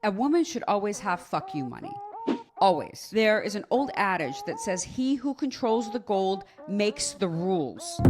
A woman should always have fuck you money. Always. There is an old adage that says, he who controls the gold makes the rules.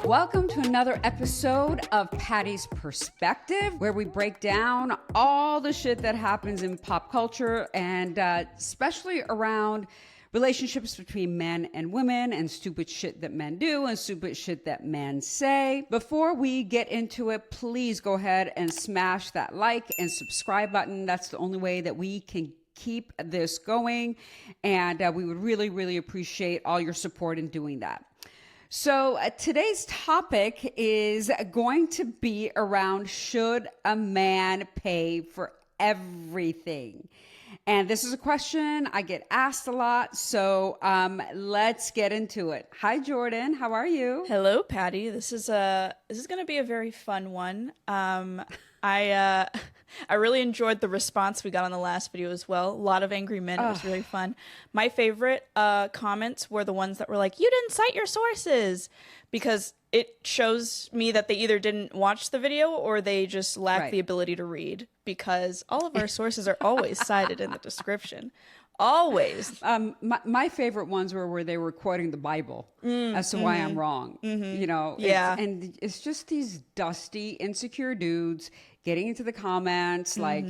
Welcome to another episode of Pattie's Perspective, where we break down all the shit that happens in pop culture and especially around relationships between men and women and stupid shit that men do and stupid shit that men say. Before we get into it, please go ahead and smash that like and subscribe button. That's the only way that we can keep this going. And we would really, really appreciate all your support in doing that. So today's topic is going to be around, should a man pay for everything? And this is a question I get asked a lot, so let's get into it. Hi, Jordan. How are you? Hello, Pattie. This is going to be a very fun one. I really enjoyed the response we got on the last video as well. A lot of angry men. It was really fun. My favorite comments were the ones that were like, "You didn't cite your sources," because it shows me that they either didn't watch the video or they just lack the ability to read, because all of our sources are always cited in the description. Always. My favorite ones were where they were quoting the Bible as to why I'm wrong. You know, and it's just these dusty, insecure dudes getting into the comments like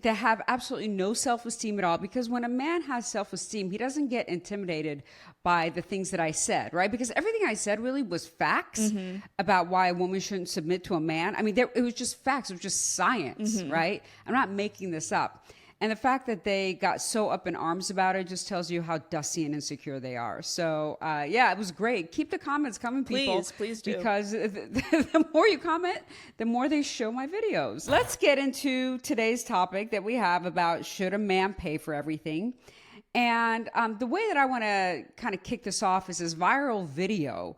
they have absolutely no self-esteem at all. Because when a man has self-esteem, he doesn't get intimidated by the things that I said, right? Because everything I said really was facts about why a woman shouldn't submit to a man. I mean, it was just facts. It was just science, right? I'm not making this up. And the fact that they got so up in arms about it just tells you how dusty and insecure they are. So, yeah, it was great. Keep the comments coming, people. Please do. Because the more you comment, the more they show my videos. Let's get into today's topic that we have about, should a man pay for everything? And the way that I want to kind of kick this off is this viral video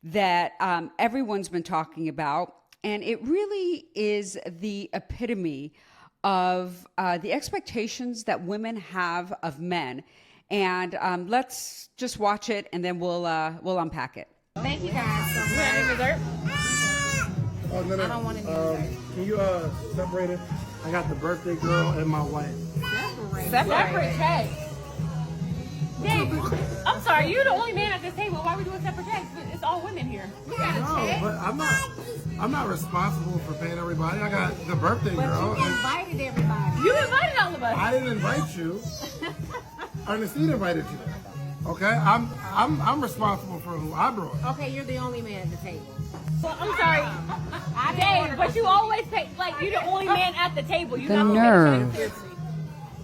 that everyone's been talking about. And it really is the epitome of the expectations that women have of men. And let's just watch it, and then we'll unpack it. Thank you guys so much. Any dessert? I don't want any dessert. Can you separate it? I got the birthday girl and my wife. Separate cake. Dang, I'm sorry, you're the only man at this table. Why are we doing separate checks? It's all women here. We got a No, check. but I'm not responsible for paying everybody. I got the birthday girl. But you invited everybody. You invited all of us. I didn't invite you. Ernestine invited you. Okay, I'm responsible for who I brought. Okay, you're the only man at the table. Well, I'm sorry, I didn't Dave, order but you always pay. Like, you're the only man at the table. You The never nerve. pay.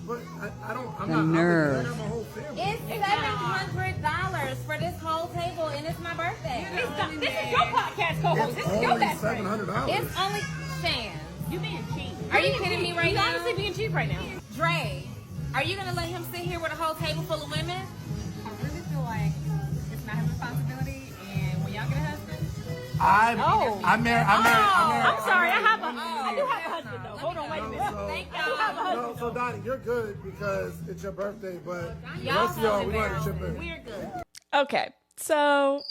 But I'm The not. nerve. I got my whole family. It's $700 for this whole table, and it's my birthday. This is your podcast co-host. This is your Only best friend. $700. It's only Shan. You being cheap. Are you kidding me right you now? honestly being cheap right now. Dre, are you gonna let him sit here with a whole table full of women? I really feel like it's not his responsibility, and when y'all get a husband, I'm married. I'm sorry, I do have a husband though. Hold on, wait a minute. Thank I do have a y'all. husband. So Donnie, you're good because it's your birthday, but the Y'all rest of y'all, we know want to chip in. we're good. Okay, so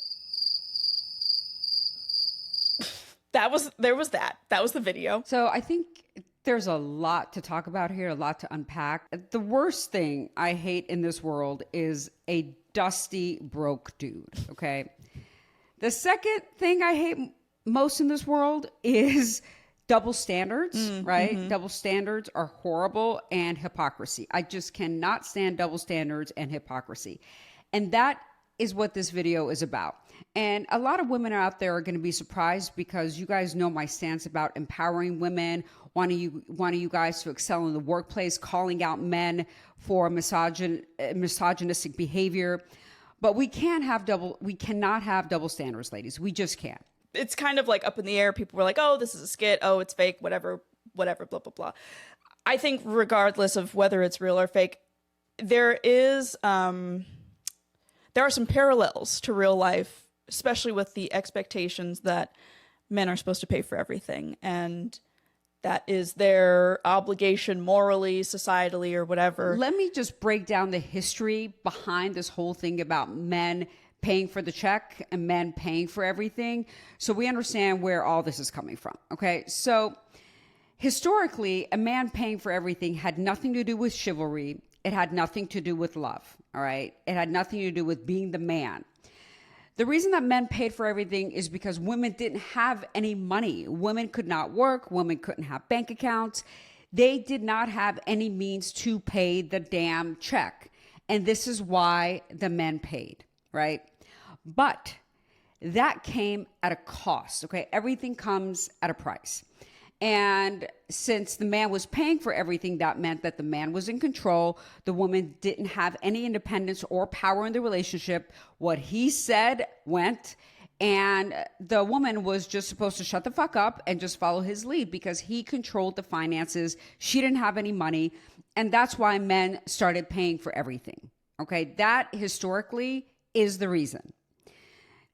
that was the video. So I think there's a lot to talk about here, a lot to unpack. The worst thing I hate in this world is a dusty, broke dude, okay? The second thing I hate most in this world is double standards, right? Double standards are horrible, and hypocrisy. I just cannot stand double standards and hypocrisy. And that is what this video is about. And a lot of women out there are going to be surprised, because you guys know my stance about empowering women, wanting you guys to excel in the workplace, calling out men for misogynistic behavior. But we cannot have double standards, ladies. We just can't. It's kind of like up in the air. People were like, "Oh, this is a skit. Oh, it's fake. Whatever, blah blah blah." I think regardless of whether it's real or fake, there are some parallels to real life, especially with the expectations that men are supposed to pay for everything, and that is their obligation morally, societally, or whatever. Let me just break down the history behind this whole thing about men paying for the check and men paying for everything, so we understand where all this is coming from. Okay, so historically, a man paying for everything had nothing to do with chivalry. It had nothing to do with love. All right. It had nothing to do with being the man. The reason that men paid for everything is because women didn't have any money. Women could not work. Women couldn't have bank accounts. They did not have any means to pay the damn check. And this is why the men paid, right? But that came at a cost, okay? Everything comes at a price. And since the man was paying for everything, that meant that the man was in control. The woman didn't have any independence or power in the relationship. What he said went. And the woman was just supposed to shut the fuck up and just follow his lead because he controlled the finances. She didn't have any money. And that's why men started paying for everything. Okay, that historically is the reason.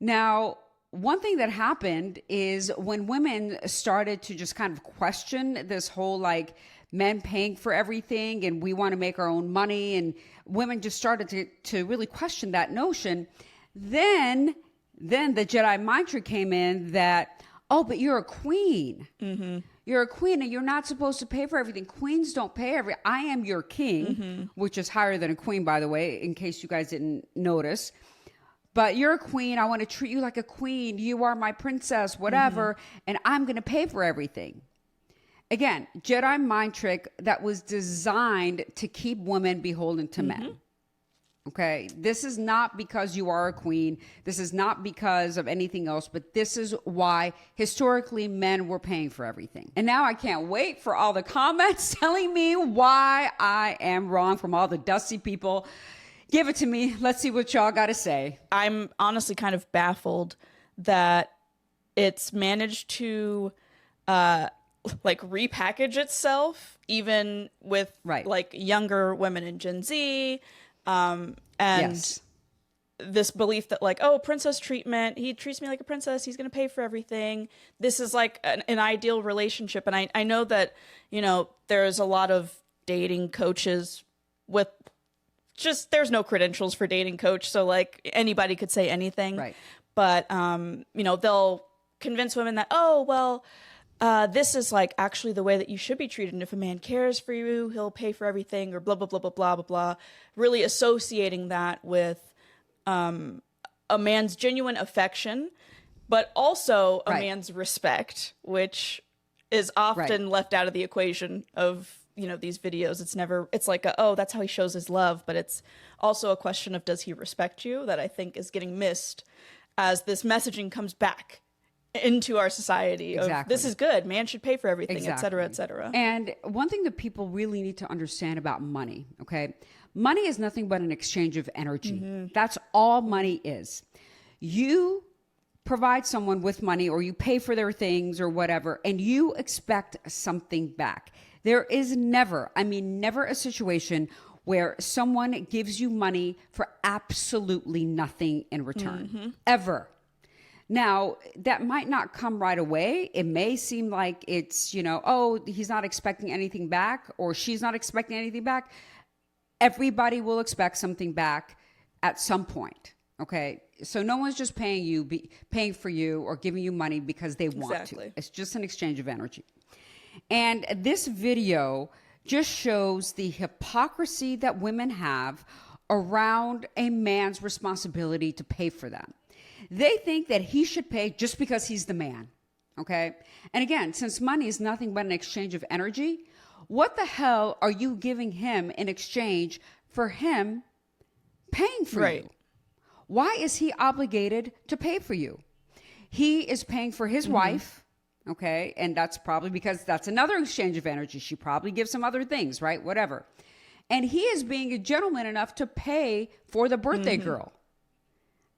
Now, one thing that happened is when women started to just kind of question this whole like men paying for everything and we want to make our own money, and women just started to really question that notion, then the Jedi mind trick came in that, oh, but you're a queen. Mm-hmm. You're a queen and you're not supposed to pay for everything. Queens don't pay I am your king, which is higher than a queen, by the way, in case you guys didn't notice. But you're a queen. I want to treat you like a queen. You are my princess, whatever. And I'm going to pay for everything. Again, Jedi mind trick that was designed to keep women beholden to men. Okay. This is not because you are a queen. This is not because of anything else, but this is why historically men were paying for everything. And now I can't wait for all the comments telling me why I am wrong from all the dusty people. Give it to me. Let's see what y'all got to say. I'm honestly kind of baffled that it's managed to like repackage itself, even with like younger women in Gen Z, and this belief that like, oh, princess treatment, he treats me like a princess, he's going to pay for everything. This is like an ideal relationship. And I know that, you know, there's a lot of dating coaches with just, there's no credentials for dating coach. So like anybody could say anything, right? But, you know, they'll convince women that, oh, well, this is like actually the way that you should be treated. And if a man cares for you, he'll pay for everything, or blah, blah, blah, blah, blah, blah, blah. Really associating that with a man's genuine affection, but also a man's respect, which is often left out of the equation of, you know, these videos. It's never, it's like, oh, that's how he shows his love. But it's also a question of, does he respect you? That I think is getting missed as this messaging comes back into our society. Of, this is good. Man should pay for everything, et cetera, et cetera. And one thing that people really need to understand about money, okay? Money is nothing but an exchange of energy. That's all money is. You provide someone with money, or you pay for their things or whatever, and you expect something back. There is never, I mean, never a situation where someone gives you money for absolutely nothing in return, ever. Now, that might not come right away. It may seem like it's, you know, oh, he's not expecting anything back, or she's not expecting anything back. Everybody will expect something back at some point, okay? So no one's just paying for you or giving you money because they want to. It's just an exchange of energy. And this video just shows the hypocrisy that women have around a man's responsibility to pay for them. They think that he should pay just because he's the man, okay? And again, since money is nothing but an exchange of energy, what the hell are you giving him in exchange for him paying for you? Why is he obligated to pay for you? He is paying for his wife. Okay. And that's probably because that's another exchange of energy. She probably gives him other things, right? Whatever. And he is being a gentleman enough to pay for the birthday girl.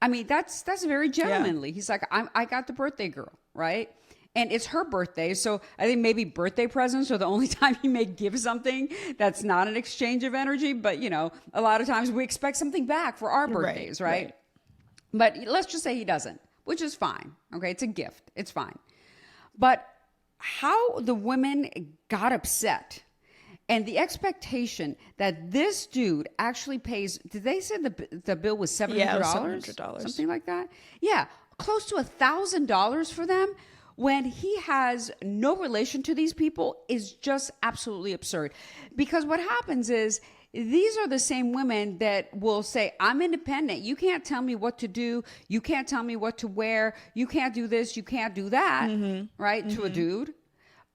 I mean, that's very gentlemanly. He's like, I got the birthday girl, right? And it's her birthday. So I think maybe birthday presents are the only time he may give something that's not an exchange of energy. But, you know, a lot of times we expect something back for our birthdays, right? But let's just say he doesn't, which is fine. Okay. It's a gift. It's fine. But how the women got upset and the expectation that this dude actually pays, did they say the bill was $700? Yeah, it was $700. Something like that? Yeah, close to $1,000 for them, when he has no relation to these people is just absolutely absurd. Because what happens is these are the same women that will say, I'm independent. You can't tell me what to do. You can't tell me what to wear. You can't do this. You can't do that, right? To a dude,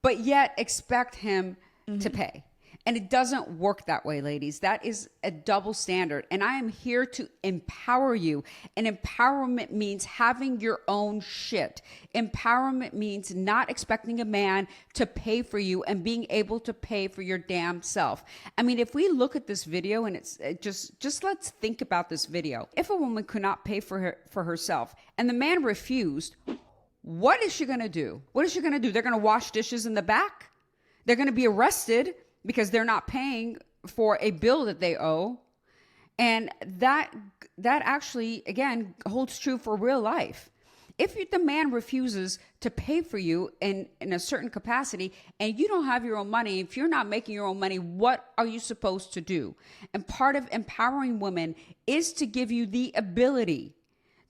but yet expect him to pay. And it doesn't work that way, ladies. That is a double standard. And I am here to empower you. And empowerment means having your own shit. Empowerment means not expecting a man to pay for you and being able to pay for your damn self. I mean, if we look at this video and just let's think about this video. If a woman could not pay for herself and the man refused, what is she going to do? What is she going to do? They're going to wash dishes in the back? They're going to be arrested because they're not paying for a bill that they owe. And that actually, again, holds true for real life. If the man refuses to pay for you in a certain capacity and you don't have your own money, if you're not making your own money, what are you supposed to do? And part of empowering women is to give you the ability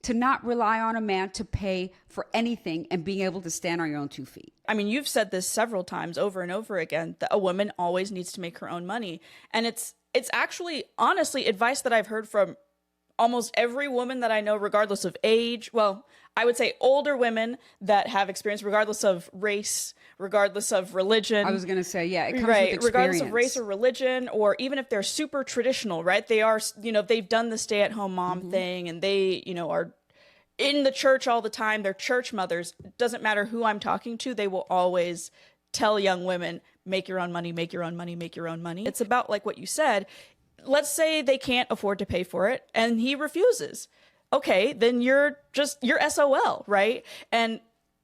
to not rely on a man to pay for anything and being able to stand on your own 2 feet. I mean, you've said this several times over and over again, that a woman always needs to make her own money. And it's actually, honestly, advice that I've heard from almost every woman that I know, regardless of age. Well, I would say older women that have experience, regardless of race, regardless of religion. I was going to say, yeah, it comes with experience. Regardless of race or religion, or even if they're super traditional, right? They are, they've done the stay-at-home mom thing, and they, are in the church all the time. They're church mothers. It doesn't matter who I'm talking to. They will always tell young women, make your own money, make your own money, make your own money. It's about, like what you said, let's say they can't afford to pay for it and he refuses. Okay, then you're SOL, right? And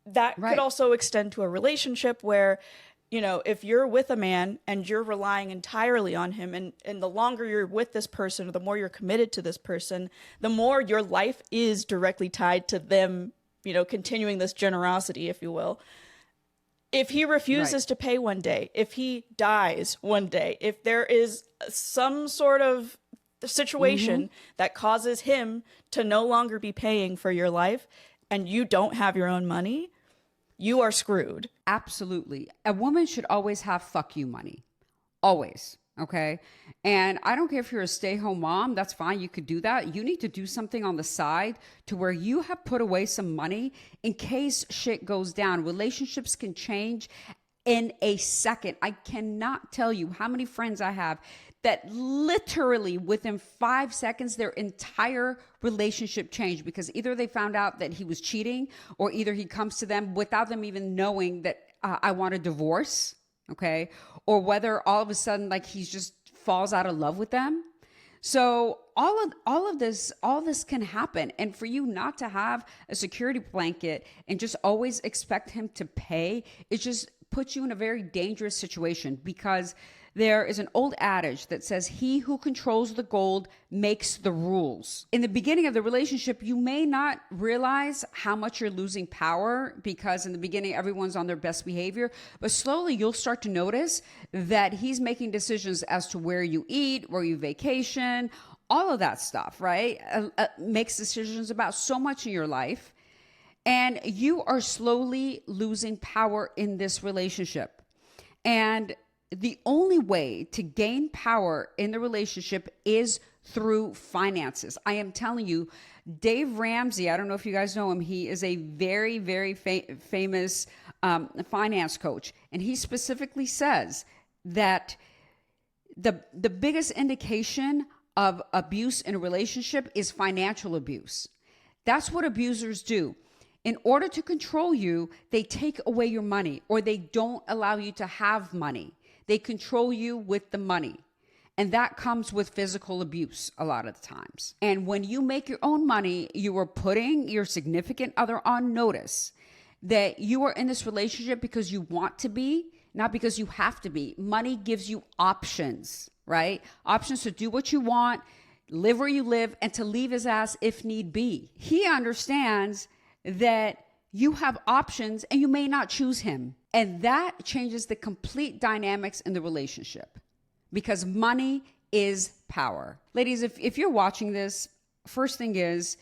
that could also extend to a relationship where, if you're with a man and you're relying entirely on him, and the longer you're with this person, or the more you're committed to this person, the more your life is directly tied to them, continuing this generosity, if you will. If he refuses to pay one day, if he dies one day, if there is some sort of situation that causes him to no longer be paying for your life and you don't have your own money, you are screwed. Absolutely. A woman should always have fuck you money. Always. Okay. And I don't care if you're a stay-home mom, that's fine. You could do that. You need to do something on the side to where you have put away some money in case shit goes down. Relationships can change in a second. I cannot tell you how many friends I have that literally within 5 seconds, their entire relationship changed because either they found out that he was cheating, or either he comes to them without them even knowing that I want a divorce. Okay. Or whether all of a sudden, like, he just falls out of love with them. So all this can happen. And for you not to have a security blanket and just always expect him to pay, it just puts you in a very dangerous situation, because there is an old adage that says, he who controls the gold makes the rules. In the beginning of the relationship, you may not realize how much you're losing power, because in the beginning, everyone's on their best behavior. But slowly, you'll start to notice that he's making decisions as to where you eat, where you vacation, all of that stuff, right? Makes decisions about so much in your life. And you are slowly losing power in this relationship. And the only way to gain power in the relationship is through finances. I am telling you, Dave Ramsey, I don't know if you guys know him. He is a very, very famous finance coach. And he specifically says that the biggest indication of abuse in a relationship is financial abuse. That's what abusers do. In order to control you, they take away your money, or they don't allow you to have money. They control you with the money. And that comes with physical abuse a lot of the times. And when you make your own money, you are putting your significant other on notice that you are in this relationship because you want to be, not because you have to be. Money gives you options, right? Options to do what you want, live where you live, and to leave his ass if need be. He understands that you have options and you may not choose him. And that changes the complete dynamics in the relationship, because money is power. Ladies, if you're watching this, first thing is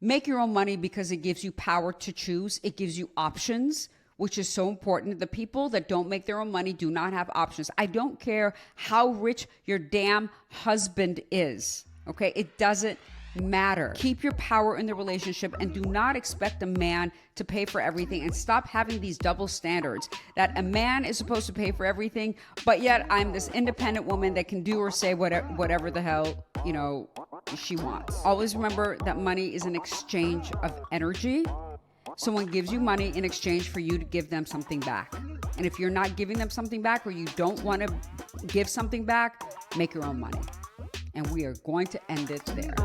make your own money, because it gives you power to choose. It gives you options which is so important. The people that don't make their own money do not have options. I don't care how rich your damn husband is. Okay, it doesn't matter. Keep your power in the relationship and do not expect a man to pay for everything, and stop having these double standards that a man is supposed to pay for everything, but yet I'm this independent woman that can do or say whatever the hell, she wants. Always remember that money is an exchange of energy. Someone gives you money in exchange for you to give them something back. And if you're not giving them something back, or you don't want to give something back, make your own money. And we are going to end it there.